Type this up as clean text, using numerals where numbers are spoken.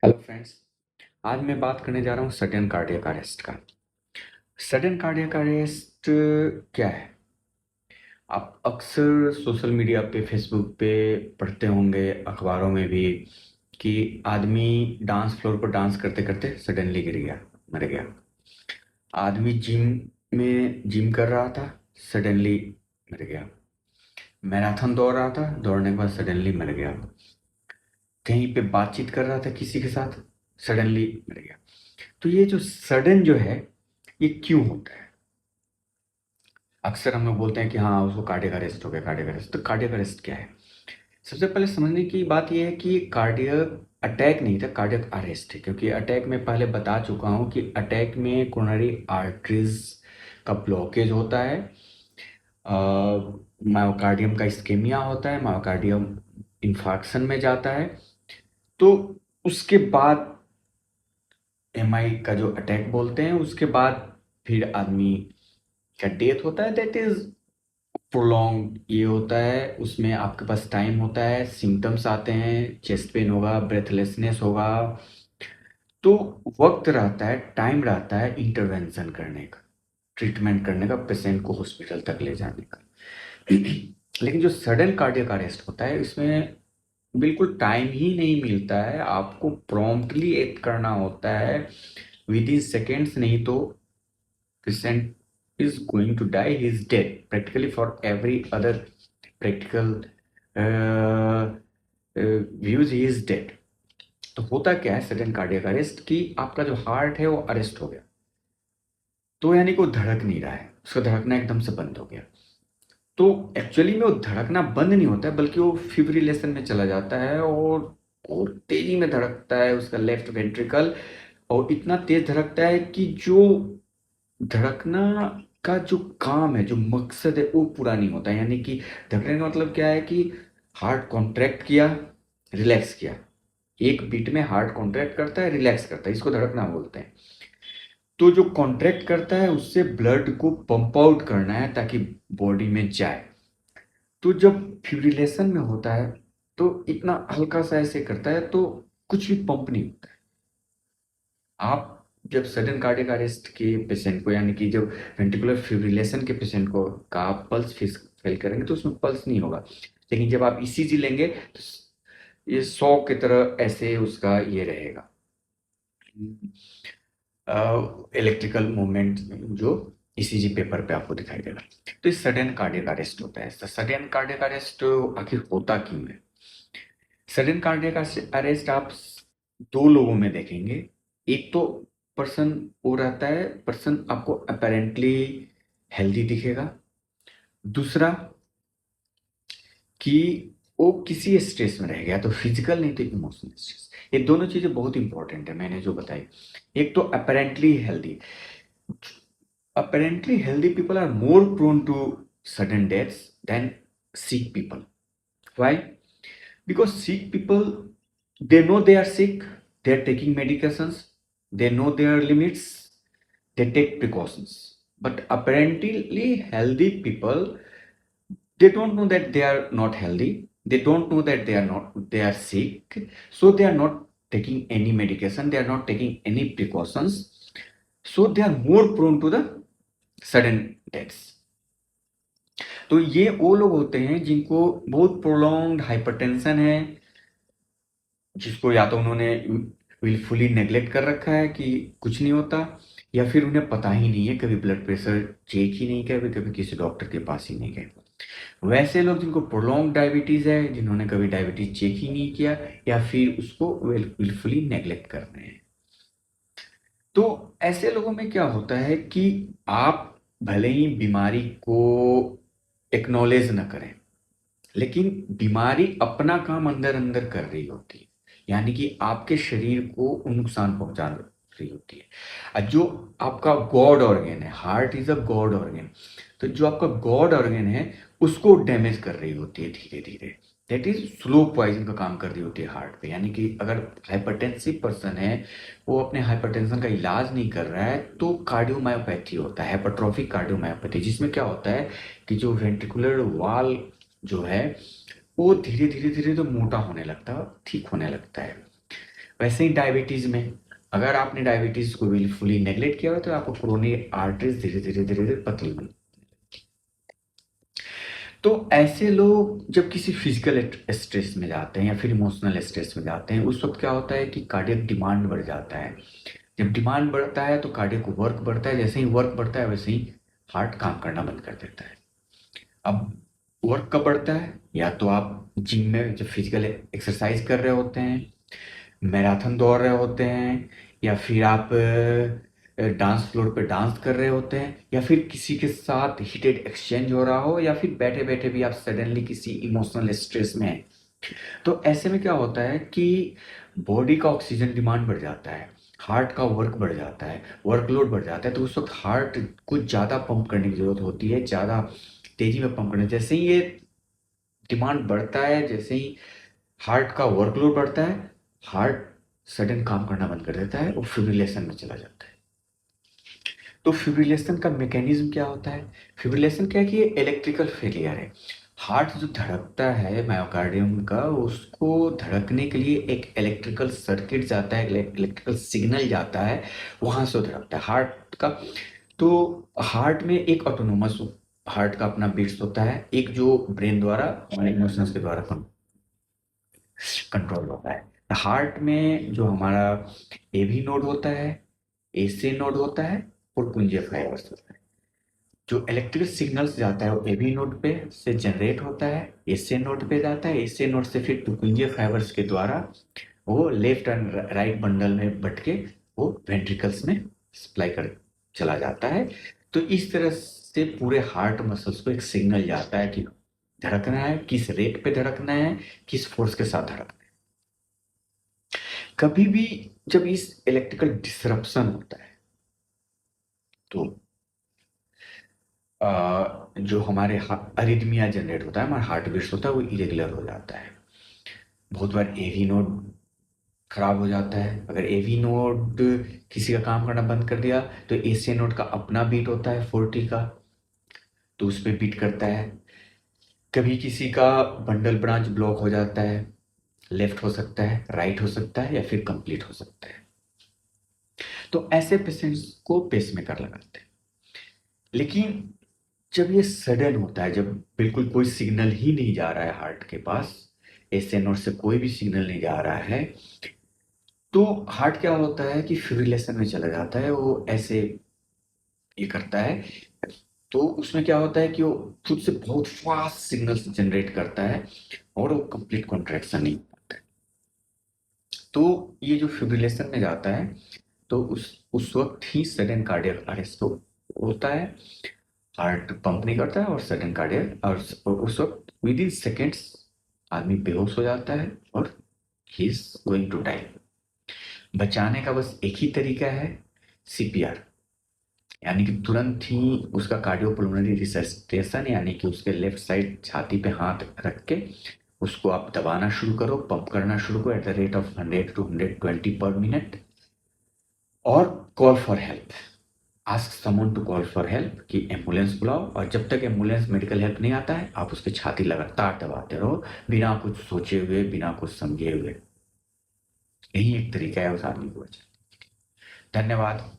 Hello friends. आज मैं बात करने जा रहा हूँ सडन कार्डियक अरेस्ट का। सडन कार्डियक अरेस्ट क्या है? आप अक्सर सोशल मीडिया पे, फेसबुक पे पढ़ते होंगे, अखबारों में भी, कि आदमी डांस फ्लोर पर डांस करते करते सडनली गिर गया, मर गया। आदमी जिम कर रहा था, सडनली मर गया। मैराथन दौड़ रहा था, दौड़ने के बाद सडनली मर गया। कहीं पे बातचीत कर रहा था किसी के साथ, सडनली मर गया। तो ये जो सडन जो है, ये क्यों होता है? अक्सर हम लोग बोलते हैं कि हाँ, उसको कार्डियक अरेस्ट हो गया, कार्डियक अरेस्ट। तो कार्डियक अरेस्ट क्या है? सबसे पहले समझने की बात यह है कि कार्डियक अटैक नहीं था, कार्डियक अरेस्ट है। क्योंकि अटैक में पहले बता चुका हूँ कि अटैक में कोरोनरी आर्टरीज का ब्लॉकेज होता है, मायोकार्डियम का इस्केमिया होता है, मायोकार्डियम इंफार्क्शन में जाता है। तो उसके बाद एमआई का जो अटैक बोलते हैं, उसके बाद फिर आदमी का डेथ होता है। दैट इज प्रोलॉन्ग ये होता है। उसमें आपके पास टाइम होता है, सिम्टम्स आते हैं, चेस्ट पेन होगा, ब्रेथलेसनेस होगा। तो वक्त रहता है, टाइम रहता है इंटरवेंशन करने का, ट्रीटमेंट करने का, पेशेंट को हॉस्पिटल तक ले जाने का। लेकिन जो सडन कार्डियक अरेस्ट होता है, इसमें बिल्कुल टाइम ही नहीं मिलता है। आपको प्रॉम्प्टली एक्ट करना होता है, विद इन सेकेंड्स। नहीं तो patient is going to die, he is dead. Practically for every other practical views he is dead. तो होता क्या है सडन कार्डियक अरेस्ट, कि आपका जो हार्ट है वो अरेस्ट हो गया। तो यानी कि वो धड़क नहीं रहा है, उसका धड़कना एकदम से बंद हो गया। तो एक्चुअली में वो धड़कना बंद नहीं होता है, बल्कि वो फिब्रिलेशन में चला जाता है, और तेजी में धड़कता है उसका लेफ्ट वेंट्रिकल। और इतना तेज धड़कता है कि जो धड़कना का जो काम है, जो मकसद है, वो पूरा नहीं होता। यानी कि धड़कने का मतलब क्या है कि हार्ट कॉन्ट्रैक्ट किया, रिलैक्स किया। एक बीट में हार्ट कॉन्ट्रैक्ट करता है, रिलैक्स करता है, इसको धड़कना बोलते हैं। तो जो कॉन्ट्रैक्ट करता है, उससे ब्लड को पंप आउट करना है ताकि बॉडी में जाए। तो जब फिब्रिलेशन में होता है, तो इतना हल्का सा ऐसे करता है, तो कुछ भी पंप नहीं होता है। आप जब सडन कार्डियक अरेस्ट के पेशेंट को, यानी कि जब वेंट्रिकुलर फिब्रिलेशन के पेशेंट को का आप पल्स फेल करेंगे, तो उसमें पल्स नहीं होगा। लेकिन जब आप ईसीजी लेंगे, तो ये 100 की तरह ऐसे उसका ये रहेगा, इलेक्ट्रिकल मूवमेंट, जो ईसीजी पेपर पे आपको दिखाई देगा। तो इस सडन कार्डियक अरेस्ट होता है। सडन कार्डियक अरेस्ट आखिर होता क्यों है? सडन कार्डियक अरेस्ट आप दो लोगों में देखेंगे। एक तो पर्सन वो रहता है, पर्सन आपको अपेरेंटली हेल्दी दिखेगा। दूसरा कि वो किसी स्ट्रेस में रह गया, तो फिजिकल नहीं तो इमोशनल स्ट्रेस। ये दोनों चीजें बहुत इंपॉर्टेंट है, मैंने जो बताई। एक तो apparently healthy. Apparently healthy people are more prone to sudden deaths than sick people. Why? Because sick people, they know they are sick, they are taking medications, they know their limits, they take precautions. But apparently healthy people, they don't know that they are not healthy, they don't know that they are sick, so they are not taking any medication, they are not taking any precautions, so they are more prone to the sudden deaths. तो ये वो लोग होते हैं जिनको बहुत prolonged hypertension है, जिसको या तो उन्होंने विलफुली नेग्लेक्ट कर रखा है कि कुछ नहीं होता, या फिर उन्हें पता ही नहीं है, कभी ब्लड प्रेशर चेक ही नहीं किया, कभी किसी डॉक्टर के पास ही नहीं गए। वैसे लोग जिनको प्रोलॉन्ग डायबिटीज है, जिन्होंने कभी डायबिटीज चेक ही नहीं किया, या फिर उसको विलफुली नेग्लेक्ट कर रहे हैं। तो ऐसे लोगों में क्या होता है कि आप भले ही बीमारी को एक्नॉलेज न करें, लेकिन बीमारी अपना काम अंदर अंदर कर रही होती है। यानी कि आपके शरीर को नुकसान पहुंचा रही होती है। और जो आपका गॉड ऑर्गन है, heart is a God organ, तो जो आपका गॉड ऑर्गन है, उसको डैमेज कर रही होती है धीरे धीरे। दैट इज स्लो पॉइजन का काम कर रही होती है हार्ट पे। यानी कि अगर हाइपरटेंसिव पर्सन है, वो अपने हाइपरटेंशन का इलाज नहीं कर रहा है, तो कार्डियोमायोपैथी होता है, हाइपरट्रॉफिक कार्डियोमायोपैथी, जिसमें क्या होता है कि जो वेंट्रिकुलर वॉल जो है, वो धीरे धीरे धीरे तो मोटा होने लगता है, ठीक होने लगता है। वैसे ही डायबिटीज़ में, अगर आपने डायबिटीज़ को बिल्कुल नेगलेक्ट किया हो तो आपको कोरोनरी आर्टरीज धीरे धीरे धीरे धीरे पतली होनी। तो ऐसे लोग जब किसी फिजिकल स्ट्रेस में जाते हैं या फिर इमोशनल स्ट्रेस में जाते हैं, उस वक्त क्या होता है कि कार्डियक डिमांड बढ़ जाता है। जब डिमांड बढ़ता है तो कार्डियक वर्क बढ़ता है, जैसे ही वर्क बढ़ता है वैसे ही हार्ट काम करना बंद कर देता है। अब वर्क कब बढ़ता है? या तो आप जिम में जब फिजिकल एक्सरसाइज कर रहे होते हैं, मैराथन दौड़ रहे होते हैं, या फिर आप डांस फ्लोर पे डांस कर रहे होते हैं, या फिर किसी के साथ हीटेड एक्सचेंज हो रहा हो, या फिर बैठे बैठे भी आप सडनली किसी इमोशनल स्ट्रेस में हैं। तो ऐसे में क्या होता है कि बॉडी का ऑक्सीजन डिमांड बढ़ जाता है, हार्ट का वर्क बढ़ जाता है, वर्कलोड बढ़ जाता है। तो उस वक्त हार्ट को ज़्यादा पंप करने की ज़रूरत होती है, ज़्यादा तेजी में पंप करने। जैसे ही ये डिमांड बढ़ता है, जैसे ही हार्ट का वर्कलोड बढ़ता है, हार्ट सडन काम करना बंद कर देता है और फिब्रिलेशन में चला जाता है। तो फिब्रिलेशन का मैकेनिज्म क्या होता है? फिब्रिलेशन क्या है कि ये इलेक्ट्रिकल फेलियर है। हार्ट जो धड़कता है मायोकार्डियम का, उसको धड़कने के लिए एक इलेक्ट्रिकल सर्किट जाता है, इलेक्ट्रिकल सिग्नल जाता है, वहां से वो धड़कता है हार्ट का। तो हार्ट में एक ऑटोनोमस हार्ट का अपना बीट्स होता है, एक जो ब्रेन द्वारा हमारे इमोशंस के द्वारा कंट्रोल होता है। हार्ट में जो हमारा एवी नोड होता है, एसे नोड होता है और पुंजय फाइबर्स होता है। जो इलेक्ट्रिकल सिग्नल्स जाता है वो एवी नोड पे से जनरेट होता है, एसे नोड पे जाता है, एसे नोड से फिर पुंजय फाइबर्स के द्वारा वो लेफ्ट एंड राइट बंडल में बट के वो वेंट्रिकल्स में सप्लाई कर चला जाता है। तो इस तरह से पूरे हार्ट मसल्स को एक सिग्नल जाता है कि धड़कना है, किस रेट पे धड़कना है, किस फोर्स के साथ धड़कना है। कभी भी जब इस इलेक्ट्रिकल डिसरप्शन होता है तो जो हमारे अरिदमिया जनरेट होता है, हमारा हार्ट बीट्स होता है वो इरेगुलर हो जाता है। बहुत बार एवी नोड खराब हो जाता है। अगर एवी नोड किसी का काम करना बंद कर दिया तो एसी नोड का अपना बीट होता है 40 का, तो उस पर बीट करता है। कभी किसी का बंडल ब्रांच ब्लॉक हो जाता है, लेफ्ट हो सकता है, राइट हो सकता है, या फिर कंप्लीट हो सकता है। तो ऐसे पेशेंट्स को पेसमेकर लगाते हैं। लेकिन जब ये सडन होता है, जब बिल्कुल कोई सिग्नल ही नहीं जा रहा है हार्ट के पास, एसए नोड से कोई भी सिग्नल नहीं जा रहा है, तो हार्ट क्या होता है कि फिब्रिलेशन में चला जाता है। वो ऐसे ये करता है, तो उसमें क्या होता है कि वो खुद से बहुत फास्ट सिग्नल्स जनरेट करता है और वो कंप्लीट कॉन्ट्रैक्शन नहीं होता है। तो ये जो फिब्रिलेशन में जाता है तो उस वक्त ही सडन कार्डियक अरेस्ट होता है, हार्ट पंप नहीं करता है और सडन कार्डियक, और उस वक्त विद इन सेकेंड्स आदमी बेहोश हो जाता है और he is going to die. बचाने का बस एक ही तरीका है, सीपीआर, यानी कि तुरंत ही उसका कार्डियोपल्मोनरी रिसस्टेशन, यानी कि उसके लेफ्ट साइड छाती पे हाथ रख के उसको आप दबाना शुरू करो, पंप करना शुरू करो at the rate of 100 to 120 per minute, और call for help, ask someone to call for help कि एम्बुलेंस बुलाओ। और जब तक एम्बुलेंस मेडिकल हेल्प नहीं आता है आप उसकी छाती लगातार दबाते रहो, बिना कुछ सोचे हुए, बिना कुछ समझे हुए। यही एक तरीका है उस आदमी को बचाने। धन्यवाद।